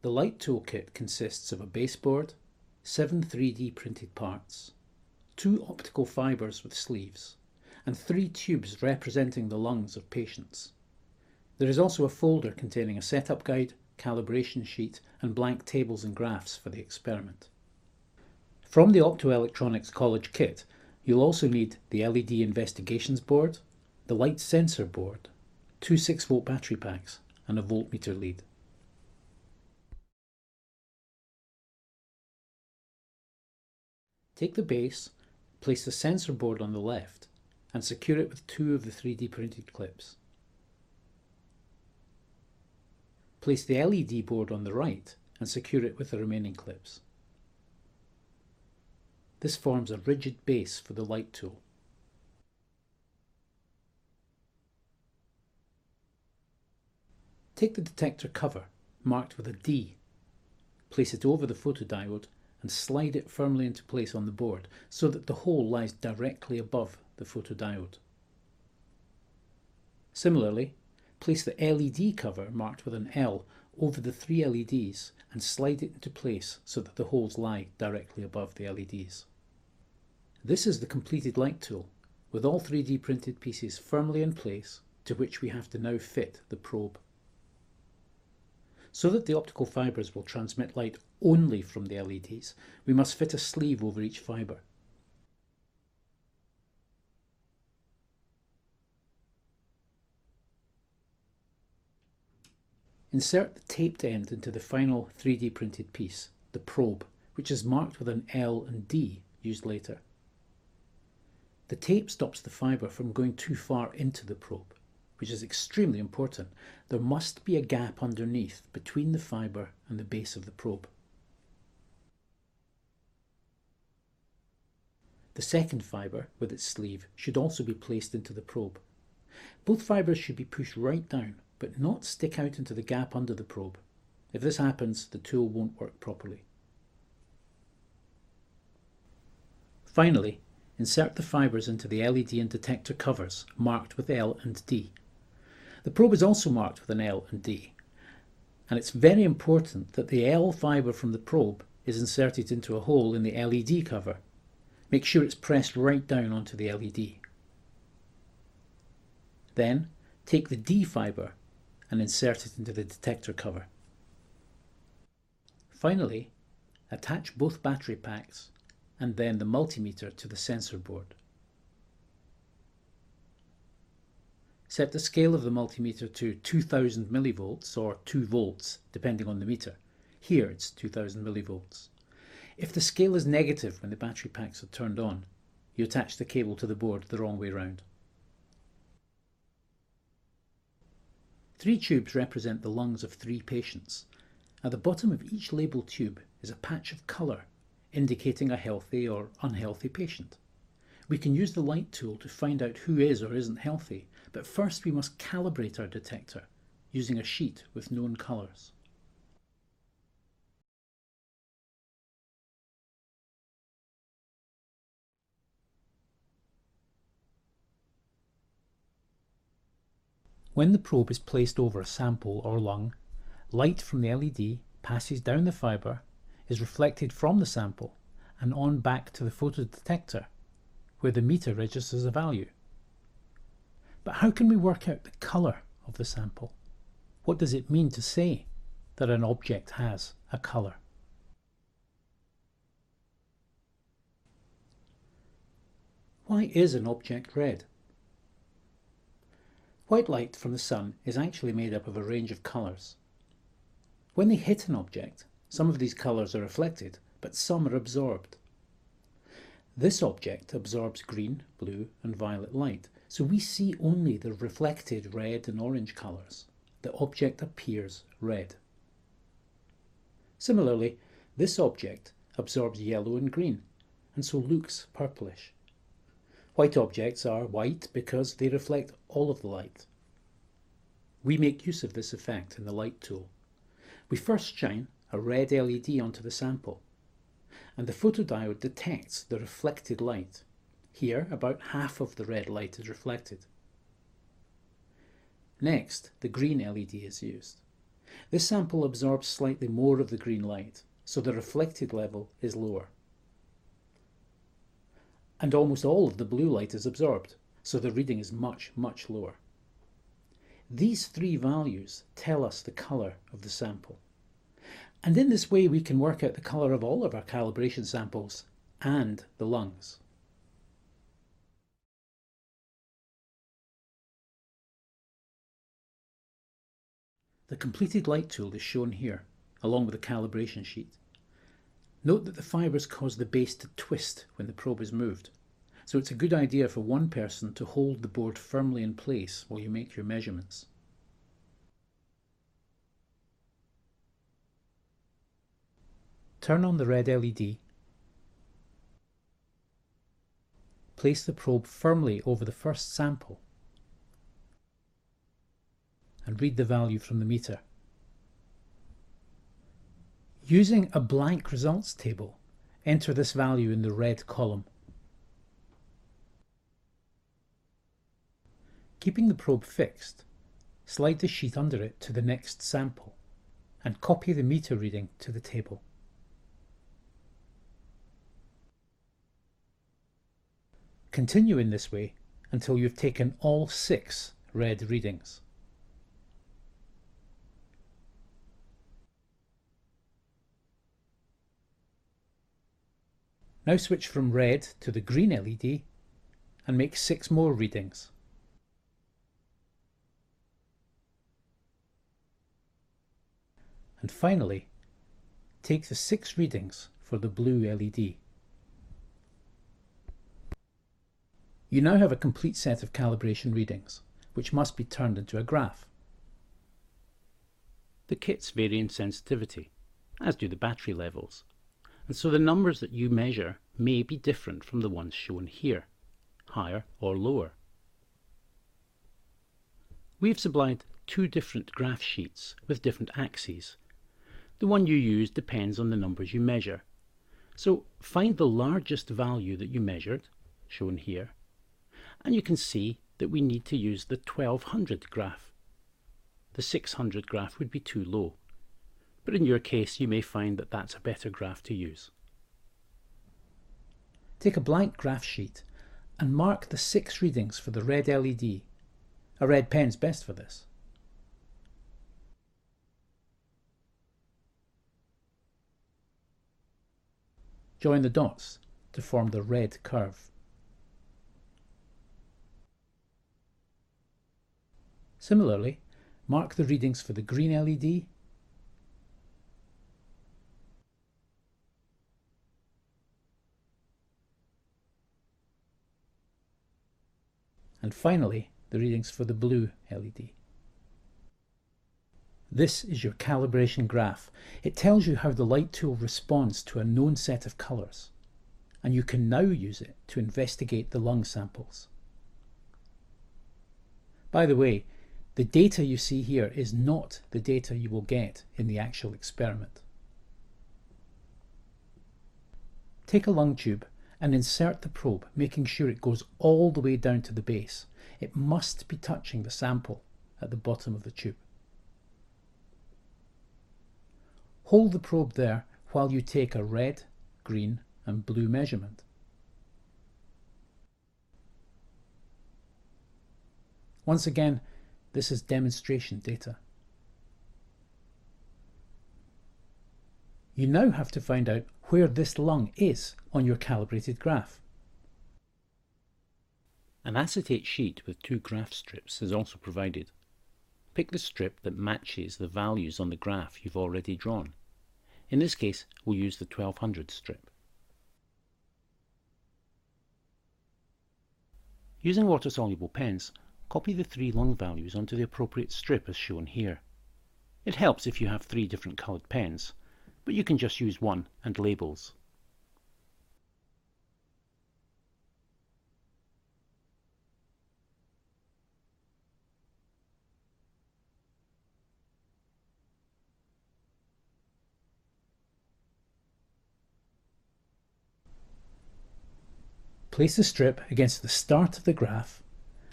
The light tool kit consists of a baseboard, 7 3D printed parts, 2 optical fibres with sleeves, and 3 tubes representing the lungs of patients. There is also a folder containing a setup guide, calibration sheet, and blank tables and graphs for the experiment. From the Optoelectronics College kit, you'll also need the LED investigations board, the light sensor board, 2 6-volt battery packs, and a voltmeter lead. Take the base, place the sensor board on the left, and secure it with 2 of the 3D printed clips. Place the LED board on the right and secure it with the remaining clips. This forms a rigid base for the light tool. Take the detector cover, marked with a D, place it over the photodiode and slide it firmly into place on the board so that the hole lies directly above the photodiode. Similarly, place the LED cover marked with an L over the 3 LEDs and slide it into place so that the holes lie directly above the LEDs. This is the completed light tool, with all 3D printed pieces firmly in place, to which we have to now fit the probe. So that the optical fibres will transmit light only from the LEDs, we must fit a sleeve over each fibre. Insert the taped end into the final 3D printed piece, the probe, which is marked with an L and D used later. The tape stops the fibre from going too far into the probe, which is extremely important. There must be a gap underneath between the fibre and the base of the probe. The second fibre, with its sleeve, should also be placed into the probe. Both fibres should be pushed right down, but not stick out into the gap under the probe. If this happens, the tool won't work properly. Finally, insert the fibres into the LED and detector covers, marked with L and D. The probe is also marked with an L and D, and it's very important that the L fibre from the probe is inserted into a hole in the LED cover. Make sure it's pressed right down onto the LED. Then, take the D fibre and insert it into the detector cover. Finally, attach both battery packs and then the multimeter to the sensor board. Set the scale of the multimeter to 2000 millivolts or 2 volts, depending on the meter. Here it's 2000 millivolts. If the scale is negative when the battery packs are turned on, you attach the cable to the board the wrong way round. 3 tubes represent the lungs of 3 patients. At the bottom of each label tube is a patch of colour, indicating a healthy or unhealthy patient. We can use the light tool to find out who is or isn't healthy, but first we must calibrate our detector using a sheet with known colours. When the probe is placed over a sample or lung, light from the LED passes down the fibre, is reflected from the sample and on back to the photodetector, where the meter registers a value. But how can we work out the colour of the sample? What does it mean to say that an object has a colour? Why is an object red? White light from the sun is actually made up of a range of colours. When they hit an object, some of these colours are reflected, but some are absorbed. This object absorbs green, blue and violet light, so we see only the reflected red and orange colours. The object appears red. Similarly, this object absorbs yellow and green, and so looks purplish. White objects are white because they reflect all of the light. We make use of this effect in the light tool. We first shine a red LED onto the sample, and the photodiode detects the reflected light. Here, about half of the red light is reflected. Next, the green LED is used. This sample absorbs slightly more of the green light, so the reflected level is lower. And almost all of the blue light is absorbed, so the reading is much, much lower. These three values tell us the colour of the sample. And in this way we can work out the colour of all of our calibration samples and the lungs. The completed light tool is shown here, along with the calibration sheet. Note that the fibres cause the base to twist when the probe is moved, so it's a good idea for one person to hold the board firmly in place while you make your measurements. Turn on the red LED. Place the probe firmly over the first sample and read the value from the meter. Using a blank results table, enter this value in the red column. Keeping the probe fixed, slide the sheet under it to the next sample and copy the meter reading to the table. Continue in this way until you've taken all 6 red readings. Now switch from red to the green LED and make 6 more readings. And finally, take the 6 readings for the blue LED. You now have a complete set of calibration readings, which must be turned into a graph. The kits vary in sensitivity, as do the battery levels, and so the numbers that you measure may be different from the ones shown here, higher or lower. We've supplied 2 different graph sheets with different axes. The one you use depends on the numbers you measure. So find the largest value that you measured, shown here, and you can see that we need to use the 1200 graph. The 600 graph would be too low, but in your case you may find that that's a better graph to use. Take a blank graph sheet and mark the 6 readings for the red LED. A red pen's best for this. Join the dots to form the red curve. Similarly, mark the readings for the green LED and finally the readings for the blue LED. This is your calibration graph. It tells you how the light tool responds to a known set of colours, and you can now use it to investigate the lung samples. By the way, the data you see here is not the data you will get in the actual experiment. Take a lung tube and insert the probe, making sure it goes all the way down to the base. It must be touching the sample at the bottom of the tube. Hold the probe there while you take a red, green and blue measurement. Once again, this is demonstration data. You now have to find out where this lung is on your calibrated graph. An acetate sheet with 2 graph strips is also provided. Pick the strip that matches the values on the graph you've already drawn. In this case, we'll use the 1200 strip. Using water-soluble pens, copy the 3 lung values onto the appropriate strip as shown here. It helps if you have 3 different coloured pens, but you can just use one and labels. Place the strip against the start of the graph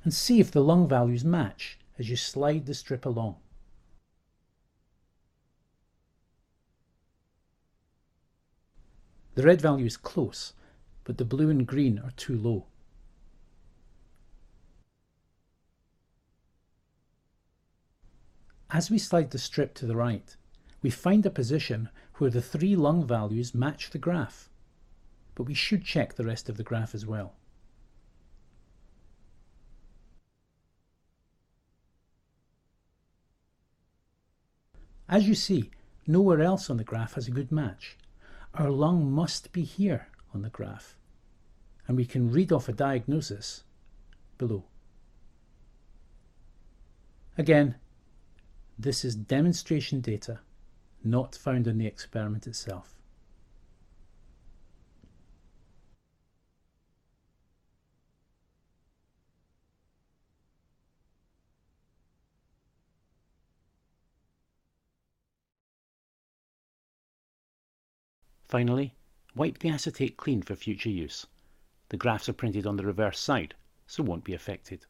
and see if the lung values match as you slide the strip along. The red value is close, but the blue and green are too low. As we slide the strip to the right, we find a position where the 3 lung values match the graph, but we should check the rest of the graph as well. As you see, nowhere else on the graph has a good match. Our lung must be here on the graph, and we can read off a diagnosis below. Again, this is demonstration data, not found in the experiment itself. Finally, wipe the acetate clean for future use. The graphs are printed on the reverse side, so won't be affected.